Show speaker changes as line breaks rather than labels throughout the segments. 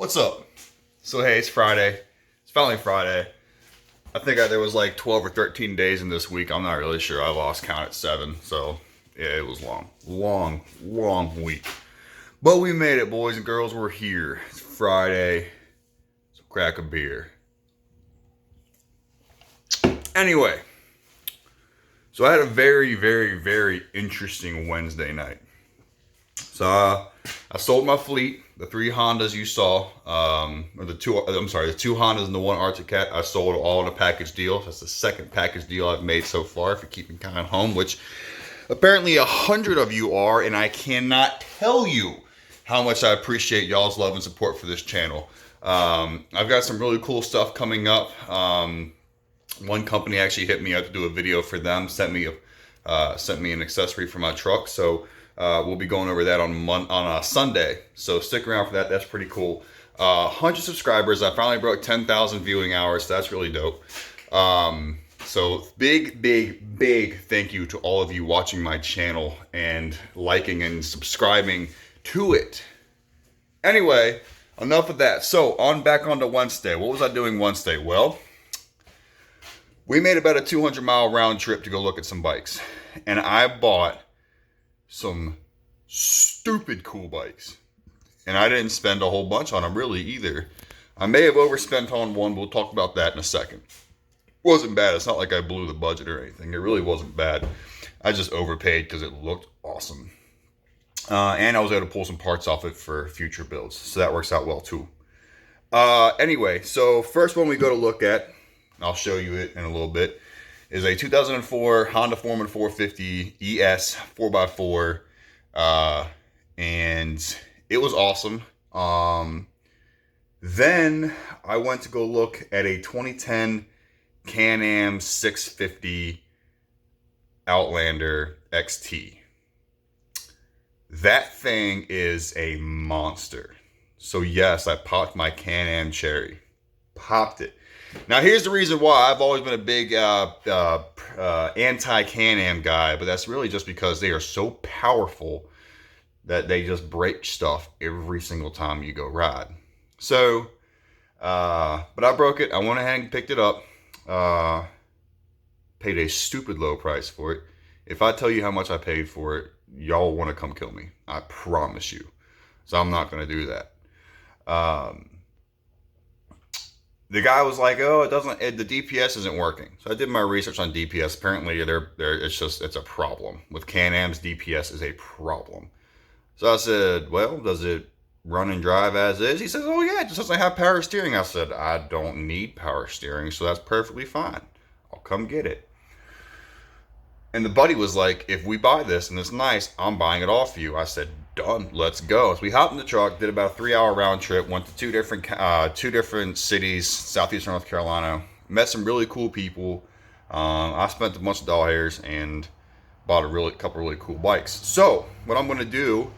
What's up? So hey, it's Friday. It's finally Friday. I think there was like 12 or 13 days in this week. I'm not really sure. I lost count at 7. So yeah, it was long week. But we made it, boys and girls. We're here. It's Friday. So crack a beer. Anyway, so I had a very interesting Wednesday night. So I sold my fleet, the 3 Hondas you saw, the two Hondas and the 1 Arctic Cat. I sold all in a package deal. That's the second package deal I've made so far, if you're keeping count home, which apparently 100 of you are, and I cannot tell you how much I appreciate y'all's love and support for this channel. I've got some really cool stuff coming up. One company actually hit me up to do a video for them, sent me an accessory for my truck, so we'll be going over that on Sunday. So stick around for that. That's pretty cool. 100 subscribers. I finally broke 10,000 viewing hours. So that's really dope. So big thank you to all of you watching my channel and liking and subscribing to it. Anyway, enough of that. So back on to Wednesday. What was I doing Wednesday? Well, we made about a 200-mile round trip to go look at some bikes. And I bought some stupid cool bikes. And I didn't spend a whole bunch on them really either. I may have overspent on one. We'll talk about that in a second. Wasn't bad. It's not like I blew the budget or anything. It really wasn't bad. I just overpaid because it looked awesome. And I was able to pull some parts off it for future builds. So that works out well too. Anyway, so first one we go to look at, I'll show you it in a little bit, is a 2004 Honda Foreman 450 ES 4x4. And it was awesome. Then I went to go look at a 2010 Can Am 650 Outlander XT. That thing is a monster. So yes, I popped my Can Am cherry. Popped it. Now here's the reason why. I've always been a big anti-Can Am guy, but that's really just because they are so powerful that they just break stuff every single time you go ride. So, but I broke it. I went ahead and picked it up. Paid a stupid low price for it. If I tell you how much I paid for it, y'all want to come kill me. I promise you. So I'm not going to do that. The guy was like, "Oh, the DPS isn't working." So I did my research on DPS. Apparently, it's a problem. With Can Am's DPS is a problem. So I said, "Well, does it run and drive as is?" He says, "Oh yeah, it just doesn't have power steering." I said, "I don't need power steering, so that's perfectly fine. I'll come get it." And the buddy was like, "If we buy this and it's nice, I'm buying it off you." I said, "Done. Let's go." So we hopped in the truck, did about a 3-hour round trip, went to two different cities, southeastern North Carolina, met some really cool people. I spent a bunch of dollars and bought a couple really cool bikes. So what I'm going to do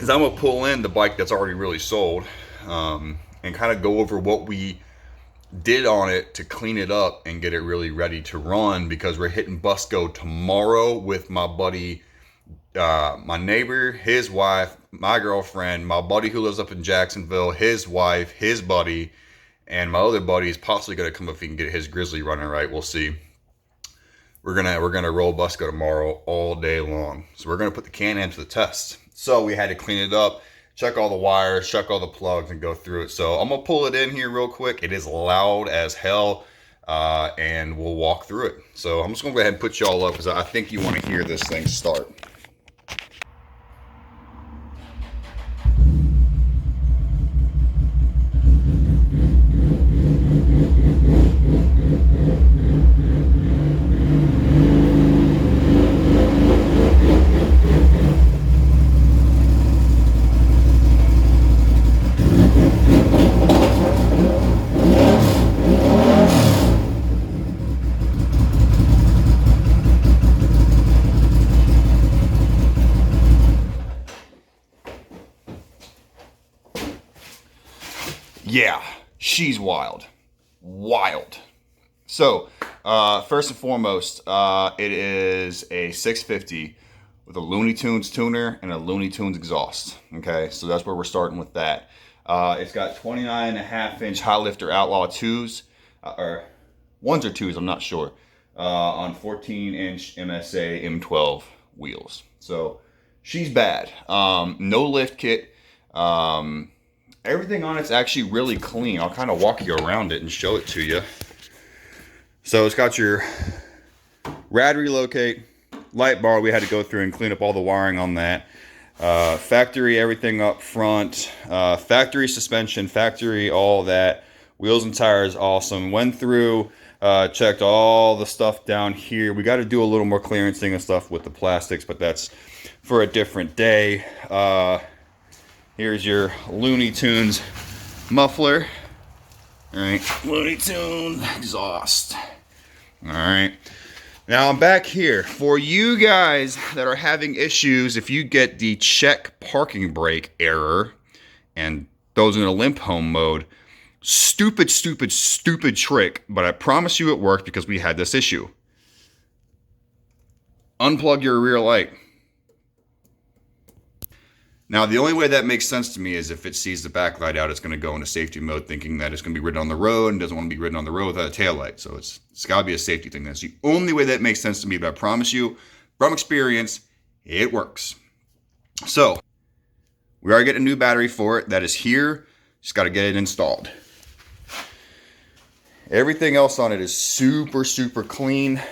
is I'm going to pull in the bike that's already really sold, and kind of go over what we did on it to clean it up and get it really ready to run, because we're hitting Busco tomorrow with my buddy, my neighbor, his wife, my girlfriend, my buddy who lives up in Jacksonville, his wife, his buddy, and my other buddy is possibly going to come if he can get his Grizzly running right. We'll see. We're gonna roll Busco tomorrow all day long. So we're gonna put the Can Am to the test. So we had to clean it up, check all the wires, check all the plugs, and go through it. So I'm gonna pull it in here real quick. It is loud as hell, and we'll walk through it. So I'm just gonna go ahead and put y'all up because I think you want to hear this thing start. Yeah, she's wild. So, first and foremost, it is a 650 with a Looney Tunes tuner and a Looney Tunes exhaust. Okay, so that's where we're starting with that. It's got 29.5-inch high lifter Outlaw 2s, or 1s or 2s, I'm not sure, on 14-inch MSA M12 wheels. So she's bad. No lift kit. Everything on it's actually really clean. I'll kind of walk you around it and show it to you. So it's got your rad relocate, light bar. We had to go through and clean up all the wiring on that. Factory everything up front. Factory suspension, factory all that. Wheels and tires awesome. Went through, checked all the stuff down here. We got to do a little more clearancing and stuff with the plastics, but that's for a different day. Here's your Looney Tunes muffler. All right, Looney Tunes exhaust. All right. Now I'm back here. For you guys that are having issues, if you get the check parking brake error and those in a limp home mode, stupid trick, but I promise you it worked because we had this issue. Unplug your rear light. Now, the only way that makes sense to me is if it sees the backlight out, it's going to go into safety mode thinking that it's going to be ridden on the road and doesn't want to be ridden on the road without a taillight. So it's got to be a safety thing. That's the only way that makes sense to me, but I promise you, from experience, it works. So, we are getting a new battery for it. That is here. Just got to get it installed. Everything else on it is super clean.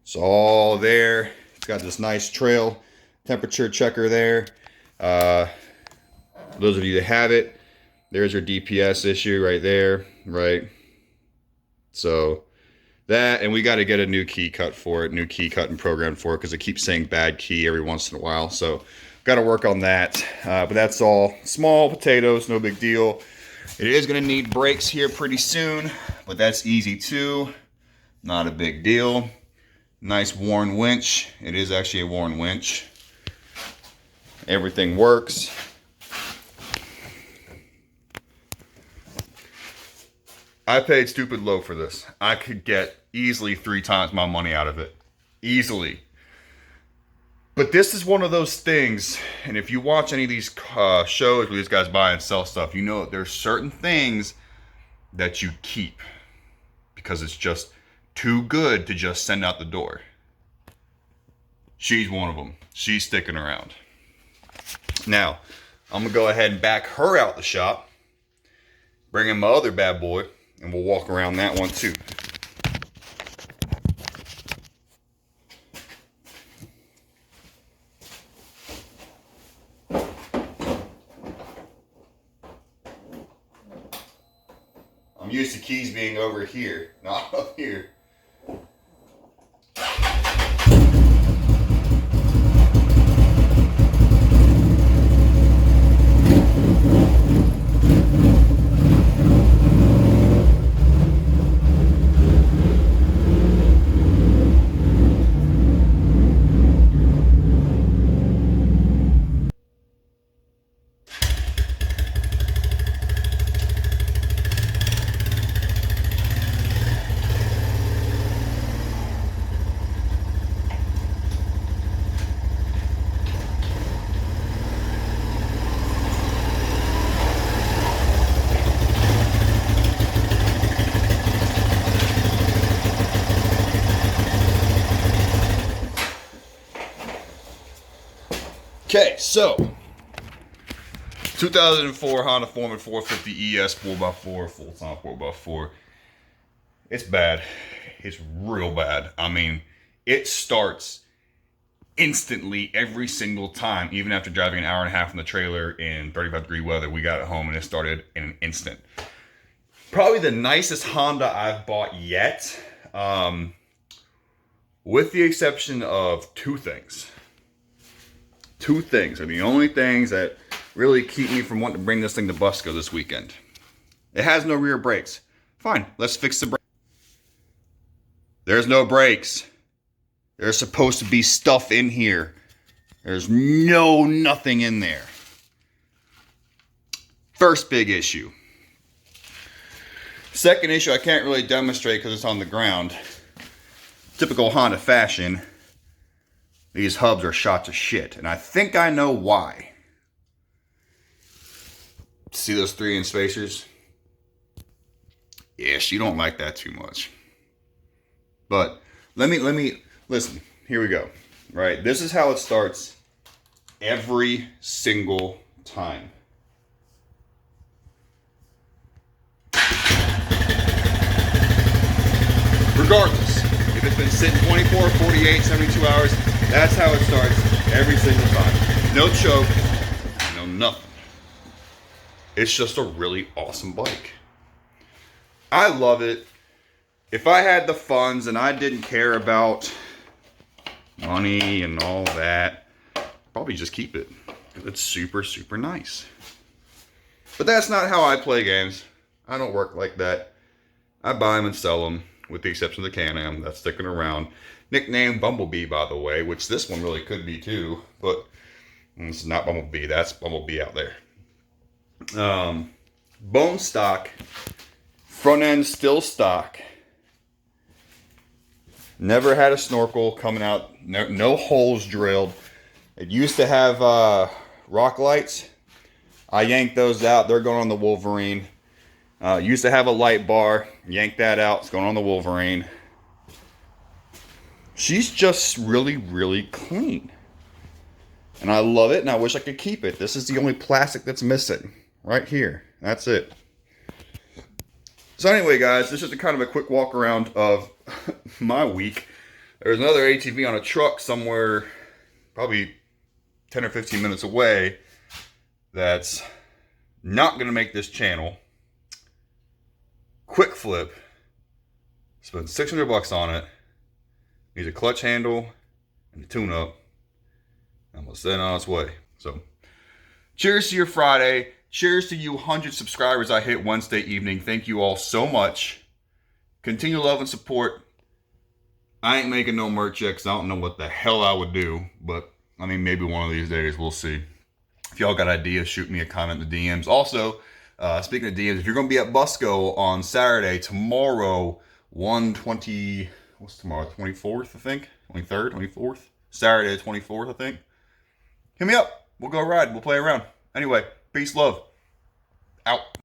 It's all there. It's got this nice trail temperature checker there. Those of you that have it, there's your DPS issue right there, right? So that, and we got to get a new key cut for it, new key cutting program for it, because it keeps saying bad key every once in a while. So got to work on that. But that's all small potatoes, no big deal. It is going to need brakes here pretty soon, but that's easy too. Not a big deal. Nice worn winch. It is actually a worn winch. Everything works. I paid stupid low for this. I could get easily 3 times my money out of it. Easily. But this is one of those things, and if you watch any of these shows where these guys buy and sell stuff, you know there's certain things that you keep because it's just too good to just send out the door. She's one of them. She's sticking around. Now, I'm going to go ahead and back her out the shop, bring in my other bad boy, and we'll walk around that one too. I'm used to keys being over here, not up here. Okay, so 2004 Honda Foreman 450 ES 4x4, full-time 4x4. It's bad. It's real bad. I mean, it starts instantly every single time, even after driving an hour and a half in the trailer in 35-degree weather. We got it home and it started in an instant. Probably the nicest Honda I've bought yet, with the exception of 2 things. 2 things are the only things that really keep me from wanting to bring this thing to Busco this weekend. It has no rear brakes. Fine, let's fix the brakes. There's no brakes. There's supposed to be stuff in here. There's nothing in there. First big issue. Second issue I can't really demonstrate because it's on the ground. Typical Honda fashion. these hubs are shot to shit. And I think I know why. See those 3-inch spacers? Yeah, she don't like that too much. But let me listen. Here we go. Right, this is how it starts every single time. Regardless, if it's been sitting 24, 48, 72 hours, that's how it starts every single time. No choke, no nothing. It's just a really awesome bike. I love it. If I had the funds and I didn't care about money and all that, I'd probably just keep it. It's super, super nice. But that's not how I play games. I don't work like that. I buy them and sell them, with the exception of the Can Am. That's sticking around. Nicknamed Bumblebee, by the way, which this one really could be too. But this is not Bumblebee. That's Bumblebee out there. Bone stock. Front end still stock. Never had a snorkel coming out. No holes drilled. It used to have rock lights. I yanked those out. They're going on the Wolverine. Used to have a light bar. Yanked that out. It's going on the Wolverine. She's just really, really clean. And I love it, and I wish I could keep it. This is the only plastic that's missing. Right here. That's it. So anyway, guys, this is just kind of a quick walk around of my week. There's another ATV on a truck somewhere, probably 10 or 15 minutes away, that's not going to make this channel. Quick flip. Spent $600 on it. Needs a clutch handle and a tune-up. Almost then on its way. So, cheers to your Friday. Cheers to you 100 subscribers I hit Wednesday evening. Thank you all so much. Continue love and support. I ain't making no merch yet because I don't know what the hell I would do. But, I mean, maybe one of these days. We'll see. If y'all got ideas, shoot me a comment in the DMs. Also, speaking of DMs, if you're going to be at Busco on Saturday, tomorrow, 1/20... What's tomorrow? 24th, I think? 23rd? 24th? Saturday, 24th, I think. Hit me up. We'll go ride. We'll play around. Anyway, peace, love. Out.